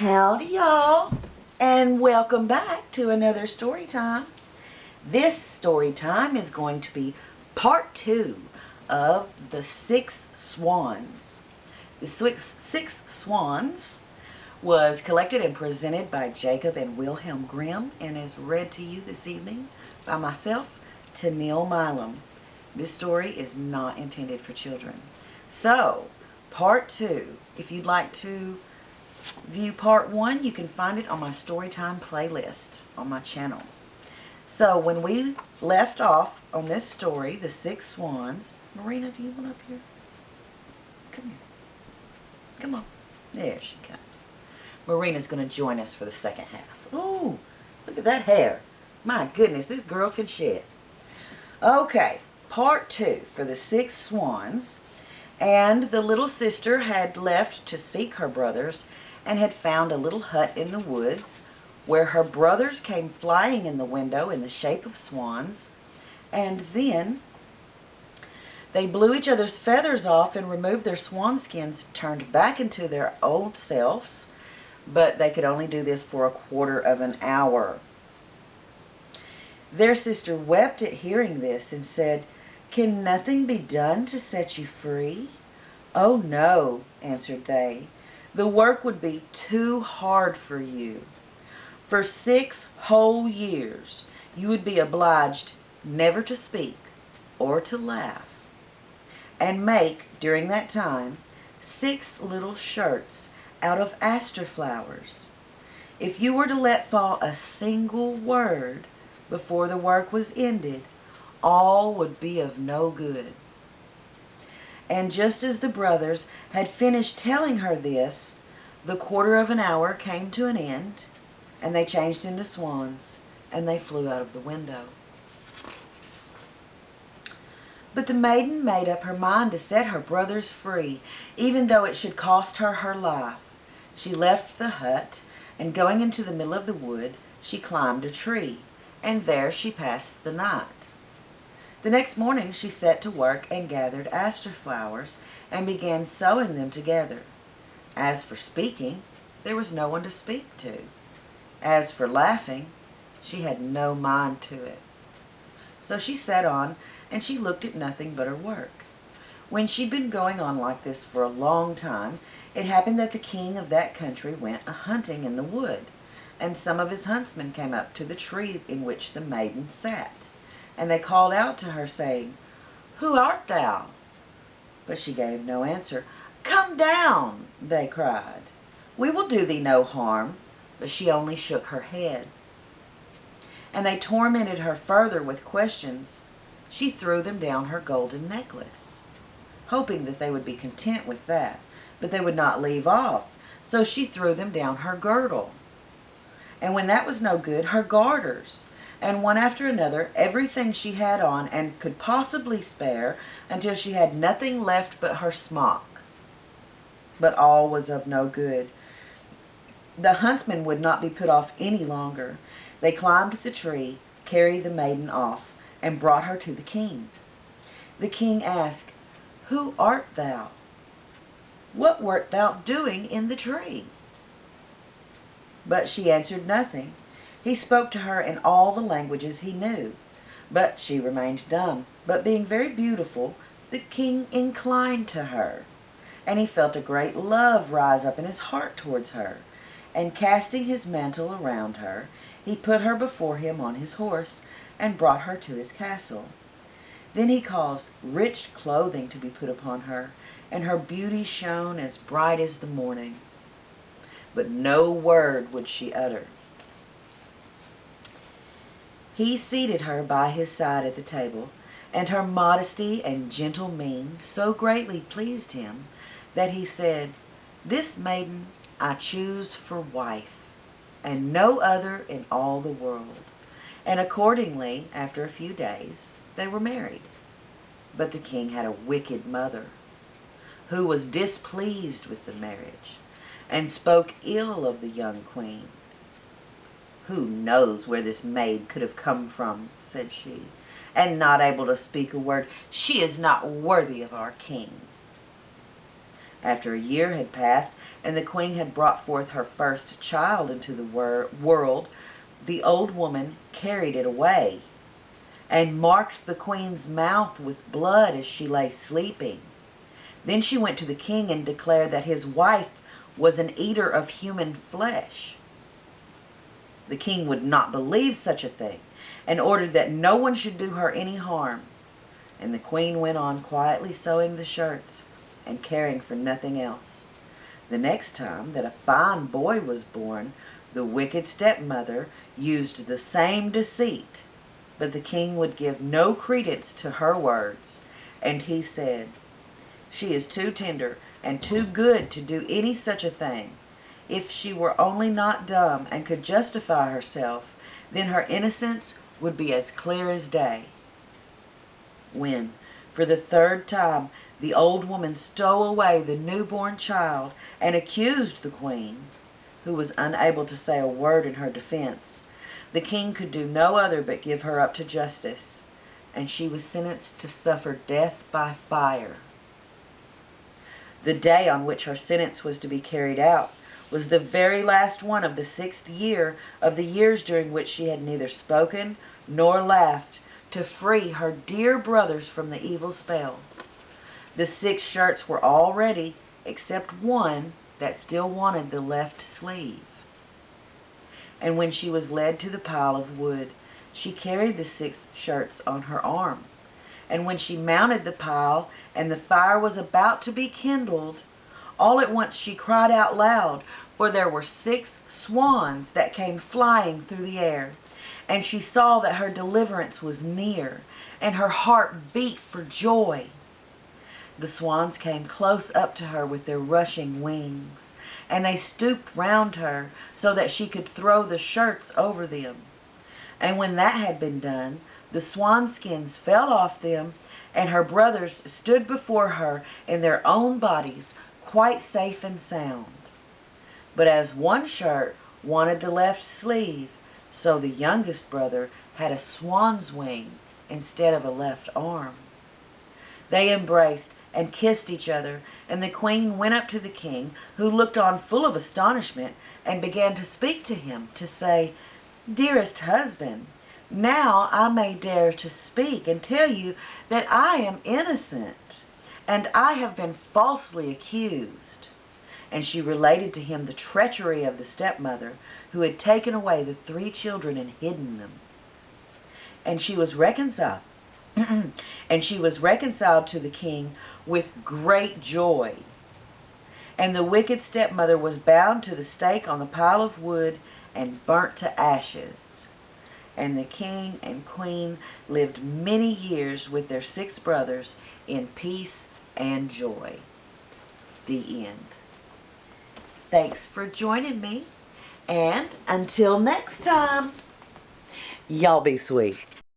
Howdy, y'all, and welcome back to another story time. This story time is going to be part 2 of the Six Swans. The Six Swans was collected and presented by Jacob and Wilhelm Grimm and is read to you this evening by myself, Tennille Milam. This story is not intended for children. So, part 2, if you'd like to view part 1, you can find it on my Storytime playlist on my channel. So when we left off on this story, The Six Swans, Marina, do you want up here? Come here. Come on. There she comes. Marina's going to join us for the second half. Ooh, look at that hair. My goodness, this girl can shed. Okay, part 2 for The Six Swans. And the little sister had left to seek her brothers and had found a little hut in the woods where her brothers came flying in the window in the shape of swans, and then they blew each other's feathers off and removed their swan skins, turned back into their old selves, but they could only do this for a quarter of an hour. Their sister wept at hearing this and said, "Can nothing be done to set you free?" "Oh no," answered they. "The work would be too hard for you. For 6 whole years you would be obliged never to speak or to laugh, and make, during that time, 6 little shirts out of aster flowers. If you were to let fall a single word before the work was ended, all would be of no good." And just as the brothers had finished telling her this, the quarter of an hour came to an end, and they changed into swans, and they flew out of the window. But the maiden made up her mind to set her brothers free, even though it should cost her her life. She left the hut, and going into the middle of the wood, she climbed a tree, and there she passed the night. The next morning she set to work and gathered aster flowers and began sewing them together. As for speaking, there was no one to speak to. As for laughing, she had no mind to it. So she sat on, and she looked at nothing but her work. When she'd been going on like this for a long time, it happened that the king of that country went a-hunting in the wood, and some of his huntsmen came up to the tree in which the maiden sat. And they called out to her, saying, "Who art thou?" But she gave no answer. "Come down," they cried. "We will do thee no harm." But she only shook her head. And they tormented her further with questions. She threw them down her golden necklace, hoping that they would be content with that, but they would not leave off. So she threw them down her girdle. And when that was no good, her garters, and one after another, everything she had on and could possibly spare, until she had nothing left but her smock. But all was of no good. The huntsmen would not be put off any longer. They climbed the tree, carried the maiden off, and brought her to the king. The king asked, "Who art thou? What wert thou doing in the tree?" But she answered nothing. He spoke to her in all the languages he knew, but she remained dumb. But being very beautiful, the king inclined to her, and he felt a great love rise up in his heart towards her. And casting his mantle around her, he put her before him on his horse, and brought her to his castle. Then he caused rich clothing to be put upon her, and her beauty shone as bright as the morning. But no word would she utter. He seated her by his side at the table, and her modesty and gentle mien so greatly pleased him that he said, "This maiden I choose for wife, and no other in all the world." And accordingly, after a few days, they were married. But the king had a wicked mother, who was displeased with the marriage, and spoke ill of the young queen. "Who knows where this maid could have come from," said she, "and not able to speak a word? She is not worthy of our king." After a year had passed, and the queen had brought forth her first child into the world, the old woman carried it away, and marked the queen's mouth with blood as she lay sleeping. Then she went to the king and declared that his wife was an eater of human flesh. The king would not believe such a thing, and ordered that no one should do her any harm. And the queen went on quietly sewing the shirts and caring for nothing else. The next time that a fine boy was born, the wicked stepmother used the same deceit, but the king would give no credence to her words, and he said, "She is too tender and too good to do any such a thing. If she were only not dumb and could justify herself, then her innocence would be as clear as day." When, for the third time, the old woman stole away the newborn child and accused the queen, who was unable to say a word in her defense, the king could do no other but give her up to justice, and she was sentenced to suffer death by fire. The day on which her sentence was to be carried out was the very last one of the 6th year of the years during which she had neither spoken nor laughed to free her dear brothers from the evil spell. The 6 shirts were all ready, except one that still wanted the left sleeve. And when she was led to the pile of wood, she carried the 6 shirts on her arm. And when she mounted the pile and the fire was about to be kindled, all at once she cried out loud, for there were 6 swans that came flying through the air. And she saw that her deliverance was near, and her heart beat for joy. The swans came close up to her with their rushing wings, and they stooped round her so that she could throw the shirts over them. And when that had been done, the swan skins fell off them, and her brothers stood before her in their own bodies, quite safe and sound. But as one shirt wanted the left sleeve, so the youngest brother had a swan's wing instead of a left arm. They embraced and kissed each other, and the queen went up to the king, who looked on full of astonishment, and began to speak to him, to say, "Dearest husband, now I may dare to speak and tell you that I am innocent, and I have been falsely accused." And she related to him the treachery of the stepmother, who had taken away the 3 children and hidden them. And she was reconciled. And she was reconciled to the king with great joy. And the wicked stepmother was bound to the stake on the pile of wood and burnt to ashes. And the king and queen lived many years with their 6 brothers in peace and joy. The end. Thanks for joining me, and until next time, y'all be sweet.